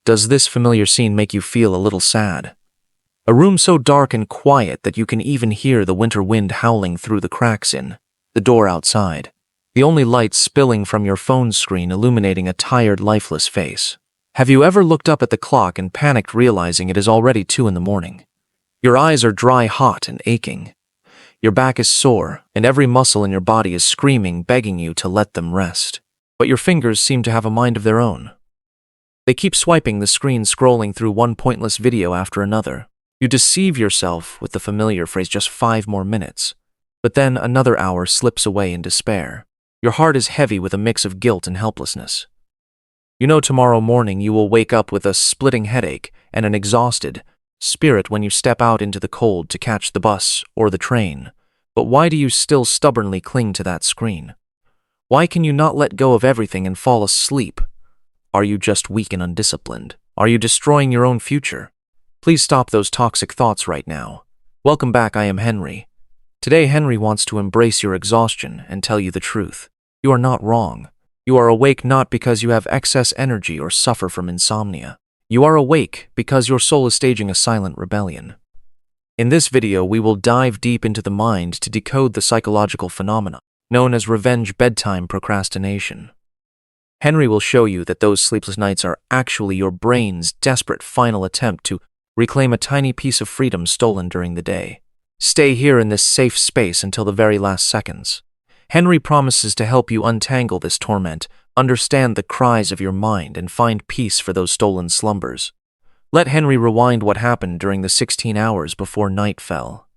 Does this familiar scene make you feel a little sad? A room so dark and quiet that you can even hear the winter wind howling through the cracks in the door outside. The only light spilling from your phone screen illuminating a tired, lifeless face. Have you ever looked up at the clock and panicked realizing it is already 2 in the morning? Your eyes are dry, hot, and aching. Your back is sore, and every muscle in your body is screaming, begging you to let them rest. But your fingers seem to have a mind of their own. They keep swiping the screen, scrolling through one pointless video after another. You deceive yourself with the familiar phrase, just 5 more minutes. But then another hour slips away in despair. Your heart is heavy with a mix of guilt and helplessness. You know tomorrow morning you will wake up with a splitting headache and an exhausted spirit when you step out into the cold to catch the bus or the train. But why do you still stubbornly cling to that screen? Why can you not let go of everything and fall asleep? Are you just weak and undisciplined? Are you destroying your own future? Please stop those toxic thoughts right now. Welcome back, I am Henry. Today, Henry wants to embrace your exhaustion and tell you the truth. You are not wrong. You are awake not because you have excess energy or suffer from insomnia. You are awake because your soul is staging a silent rebellion. In this video, we will dive deep into the mind to decode the psychological phenomena known as revenge bedtime procrastination. Henry will show you that those sleepless nights are actually your brain's desperate final attempt to reclaim a tiny piece of freedom stolen during the day. Stay here in this safe space until the very last seconds. Henry promises to help you untangle this torment, understand the cries of your mind, and find peace for those stolen slumbers. Let Henry rewind what happened during the 16 hours before night fell.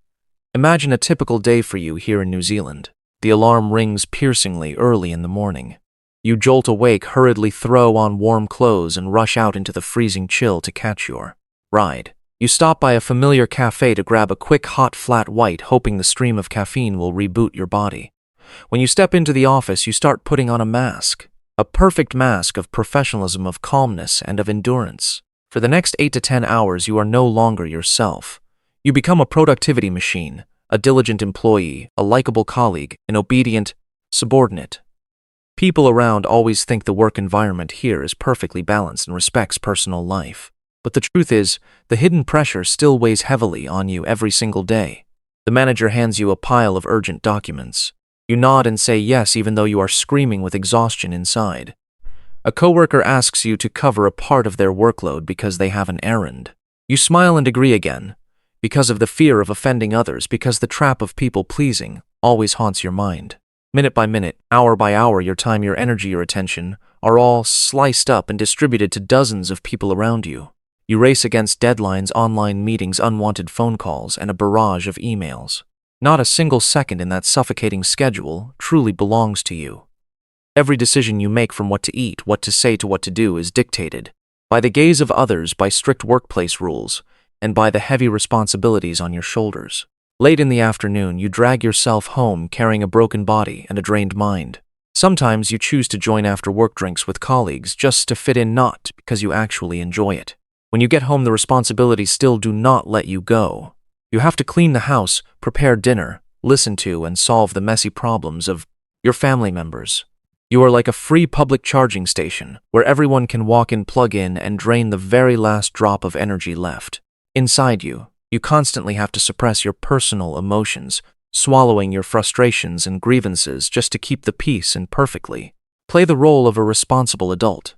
Imagine a typical day for you here in New Zealand. The alarm rings piercingly early in the morning. You jolt awake, hurriedly throw on warm clothes, and rush out into the freezing chill to catch your ride. You stop by a familiar cafe to grab a quick hot flat white, hoping the stream of caffeine will reboot your body. When you step into the office, you start putting on a mask. A perfect mask of professionalism, of calmness, and of endurance. For the next 8 to 10 hours, you are no longer yourself. You become a productivity machine, a diligent employee, a likable colleague, an obedient subordinate. People around always think the work environment here is perfectly balanced and respects personal life. But the truth is, the hidden pressure still weighs heavily on you every single day. The manager hands you a pile of urgent documents. You nod and say yes even though you are screaming with exhaustion inside. A coworker asks you to cover a part of their workload because they have an errand. You smile and agree again, because of the fear of offending others, because the trap of people-pleasing always haunts your mind. Minute by minute, hour by hour, your time, your energy, your attention are all sliced up and distributed to dozens of people around you. You race against deadlines, online meetings, unwanted phone calls, and a barrage of emails. Not a single second in that suffocating schedule truly belongs to you. Every decision you make, from what to eat, what to say, to what to do, is dictated by the gaze of others, by strict workplace rules, and by the heavy responsibilities on your shoulders. Late in the afternoon, you drag yourself home carrying a broken body and a drained mind. Sometimes you choose to join after-work drinks with colleagues just to fit in, not because you actually enjoy it. When you get home, the responsibilities still do not let you go. You have to clean the house, prepare dinner, listen to and solve the messy problems of your family members. You are like a free public charging station where everyone can walk in, plug in, and drain the very last drop of energy left. Inside you, you constantly have to suppress your personal emotions, swallowing your frustrations and grievances just to keep the peace and perfectly play the role of a responsible adult.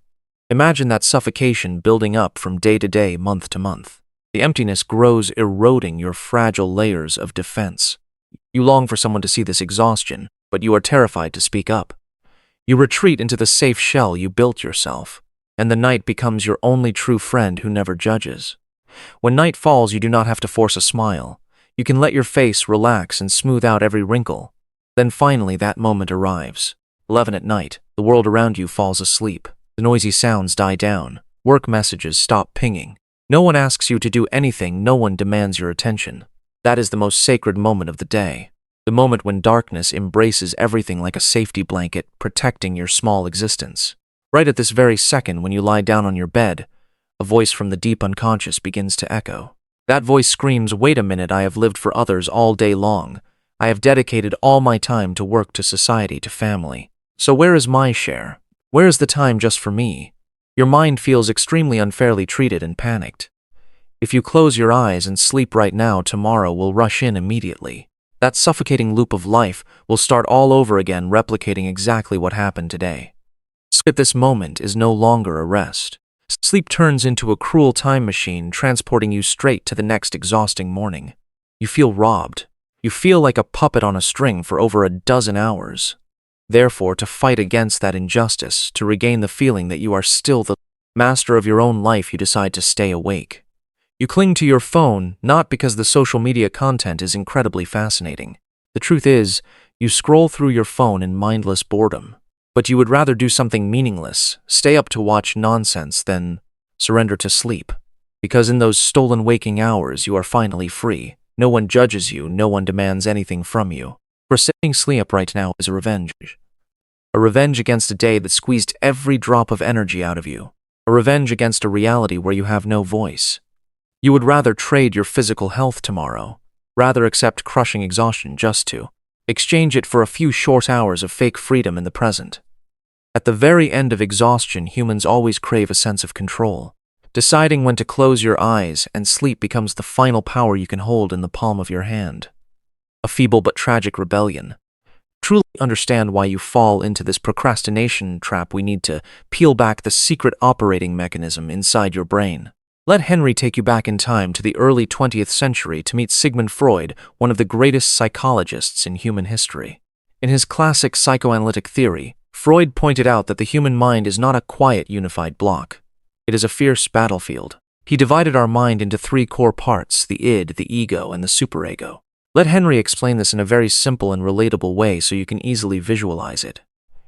Imagine that suffocation building up from day to day, month to month. The emptiness grows, eroding your fragile layers of defense. You long for someone to see this exhaustion, but you are terrified to speak up. You retreat into the safe shell you built yourself, and the night becomes your only true friend who never judges. When night falls, you do not have to force a smile. You can let your face relax and smooth out every wrinkle. Then finally that moment arrives. 11 at night, the world around you falls asleep. The noisy sounds die down. Work messages stop pinging. No one asks you to do anything, no one demands your attention. That is the most sacred moment of the day. The moment when darkness embraces everything like a safety blanket, protecting your small existence. Right at this very second, when you lie down on your bed, a voice from the deep unconscious begins to echo. That voice screams, "Wait a minute, I have lived for others all day long. I have dedicated all my time to work, to society, to family. So where is my share? Where is the time just for me?" Your mind feels extremely unfairly treated and panicked. If you close your eyes and sleep right now, tomorrow will rush in immediately. That suffocating loop of life will start all over again, replicating exactly what happened today. Sleep at this moment is no longer a rest. Sleep turns into a cruel time machine, transporting you straight to the next exhausting morning. You feel robbed. You feel like a puppet on a string for over a dozen hours. Therefore, to fight against that injustice, to regain the feeling that you are still the master of your own life, you decide to stay awake. You cling to your phone, not because the social media content is incredibly fascinating. The truth is, you scroll through your phone in mindless boredom. But you would rather do something meaningless, stay up to watch nonsense, than surrender to sleep. Because in those stolen waking hours, you are finally free. No one judges you, no one demands anything from you. Forsaking sleep right now is a revenge. A revenge against a day that squeezed every drop of energy out of you. A revenge against a reality where you have no voice. You would rather trade your physical health tomorrow, rather accept crushing exhaustion just to exchange it for a few short hours of fake freedom in the present. At the very end of exhaustion, humans always crave a sense of control. Deciding when to close your eyes and sleep becomes the final power you can hold in the palm of your hand. A feeble but tragic rebellion. Truly understand why you fall into this procrastination trap, we need to peel back the secret operating mechanism inside your brain. Let Henry take you back in time to the early 20th century to meet Sigmund Freud, one of the greatest psychologists in human history. In his classic psychoanalytic theory, Freud pointed out that the human mind is not a quiet, unified block. It is a fierce battlefield. He divided our mind into three core parts: the id, the ego, and the superego. Let Henry explain this in a very simple and relatable way so you can easily visualize it.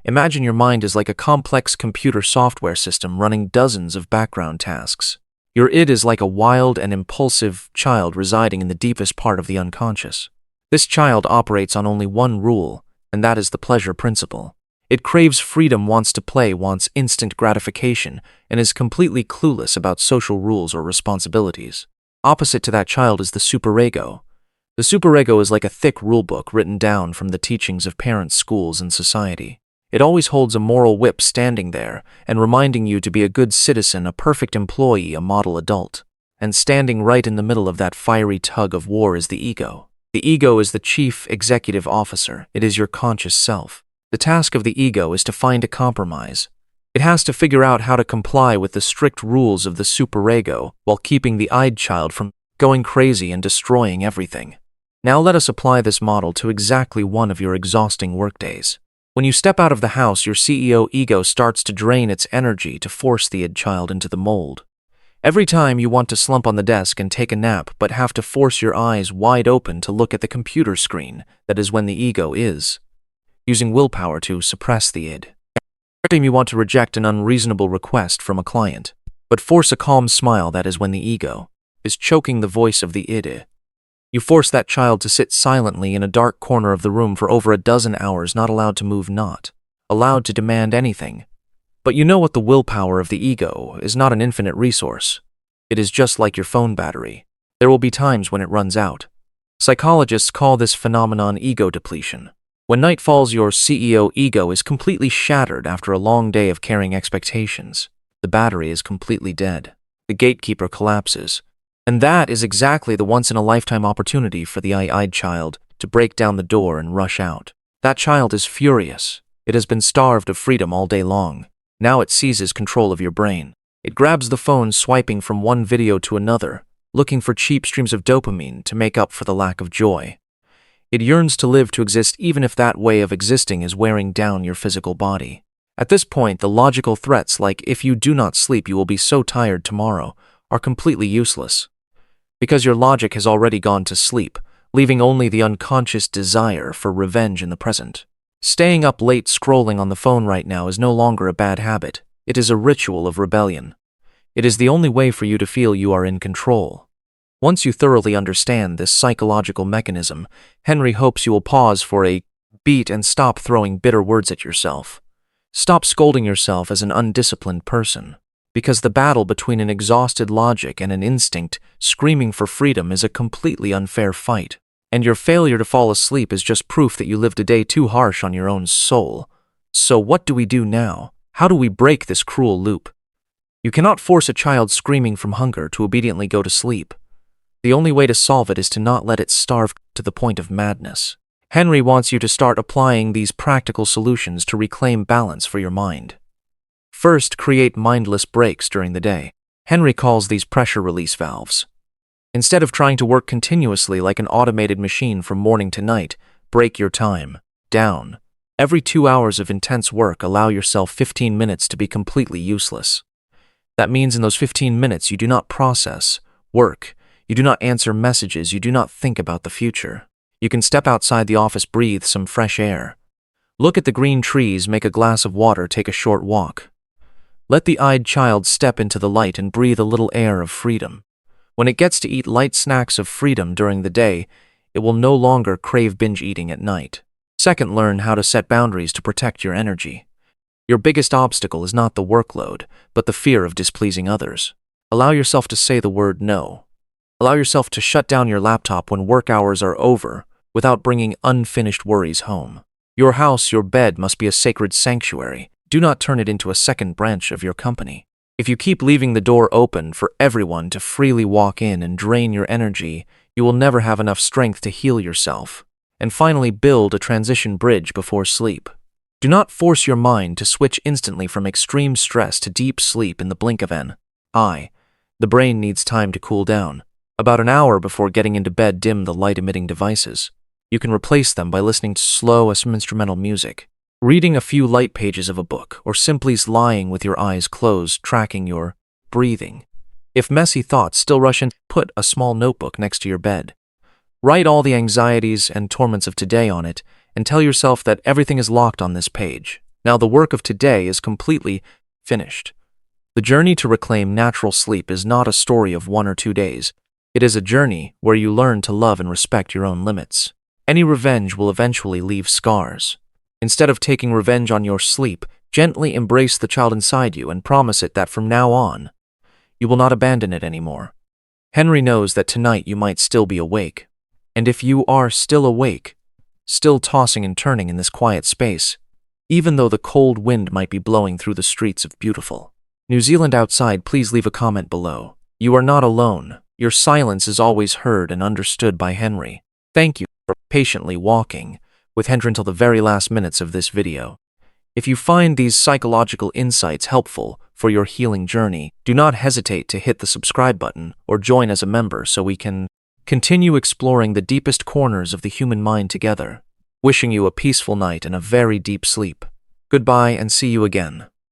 Imagine your mind is like a complex computer software system running dozens of background tasks. Your id is like a wild and impulsive child residing in the deepest part of the unconscious. This child operates on only one rule, and that is the pleasure principle. It craves freedom, wants to play, wants instant gratification, and is completely clueless about social rules or responsibilities. Opposite to that child is the superego. The superego is like a thick rulebook written down from the teachings of parents, schools, and society. It always holds a moral whip standing there and reminding you to be a good citizen, a perfect employee, a model adult. And standing right in the middle of that fiery tug of war is the ego. The ego is the chief executive officer. It is your conscious self. The task of the ego is to find a compromise. It has to figure out how to comply with the strict rules of the superego while keeping the id child from going crazy and destroying everything. Now let us apply this model to exactly one of your exhausting workdays. When you step out of the house, your CEO ego starts to drain its energy to force the id child into the mold. Every time you want to slump on the desk and take a nap but have to force your eyes wide open to look at the computer screen, that is when the ego is using willpower to suppress the id. Every time you want to reject an unreasonable request from a client, but force a calm smile, that is when the ego is choking the voice of the id. You force that child to sit silently in a dark corner of the room for over a dozen hours, not allowed to move, not allowed to demand anything. But you know what the willpower of the ego is not an infinite resource. It is just like your phone battery. There will be times when it runs out. Psychologists call this phenomenon ego depletion. When night falls, your CEO ego is completely shattered after a long day of carrying expectations. The battery is completely dead. The gatekeeper collapses. And that is exactly the once-in-a-lifetime opportunity for the id child to break down the door and rush out. That child is furious. It has been starved of freedom all day long. Now it seizes control of your brain. It grabs the phone, swiping from one video to another, looking for cheap streams of dopamine to make up for the lack of joy. It yearns to live, to exist, even if that way of existing is wearing down your physical body. At this point, the logical threats like "if you do not sleep, you will be so tired tomorrow" are completely useless. Because your logic has already gone to sleep, leaving only the unconscious desire for revenge in the present. Staying up late scrolling on the phone right now is no longer a bad habit. It is a ritual of rebellion. It is the only way for you to feel you are in control. Once you thoroughly understand this psychological mechanism, Henry hopes you will pause for a beat and stop throwing bitter words at yourself. Stop scolding yourself as an undisciplined person. Because the battle between an exhausted logic and an instinct screaming for freedom is a completely unfair fight, and your failure to fall asleep is just proof that you lived a day too harsh on your own soul. So what do we do now? How do we break this cruel loop? You cannot force a child screaming from hunger to obediently go to sleep. The only way to solve it is to not let it starve to the point of madness. Henry wants you to start applying these practical solutions to reclaim balance for your mind. First, create mindless breaks during the day. Henry calls these pressure release valves. Instead of trying to work continuously like an automated machine from morning to night, break your time down. Every 2 hours of intense work, allow yourself 15 minutes to be completely useless. That means in those 15 minutes you do not process, work, you do not answer messages, you do not think about the future. You can step outside the office, breathe some fresh air. Look at the green trees, make a glass of water, take a short walk. Let the eyed child step into the light and breathe a little air of freedom. When it gets to eat light snacks of freedom during the day, it will no longer crave binge eating at night. Second, learn how to set boundaries to protect your energy. Your biggest obstacle is not the workload, but the fear of displeasing others. Allow yourself to say the word no. Allow yourself to shut down your laptop when work hours are over without bringing unfinished worries home. Your house, your bed must be a sacred sanctuary. Do not turn it into a second branch of your company. If you keep leaving the door open for everyone to freely walk in and drain your energy, you will never have enough strength to heal yourself. And finally, build a transition bridge before sleep. Do not force your mind to switch instantly from extreme stress to deep sleep in the blink of an eye. The brain needs time to cool down. About an hour before getting into bed, dim the light-emitting devices. You can replace them by listening to slow instrumental music, reading a few light pages of a book, or simply lying with your eyes closed, tracking your breathing. If messy thoughts still rush in, put a small notebook next to your bed. Write all the anxieties and torments of today on it, and tell yourself that everything is locked on this page. Now the work of today is completely finished. The journey to reclaim natural sleep is not a story of 1 or 2 days. It is a journey where you learn to love and respect your own limits. Any revenge will eventually leave scars. Instead of taking revenge on your sleep, gently embrace the child inside you and promise it that from now on, you will not abandon it anymore. Henry knows that tonight you might still be awake. And if you are still awake, still tossing and turning in this quiet space, even though the cold wind might be blowing through the streets of beautiful New Zealand outside, please leave a comment below. You are not alone. Your silence is always heard and understood by Henry. Thank you for patiently walking with Henry until the very last minutes of this video. If you find these psychological insights helpful for your healing journey, do not hesitate to hit the subscribe button or join as a member so we can continue exploring the deepest corners of the human mind together. Wishing you a peaceful night and a very deep sleep. Goodbye and see you again.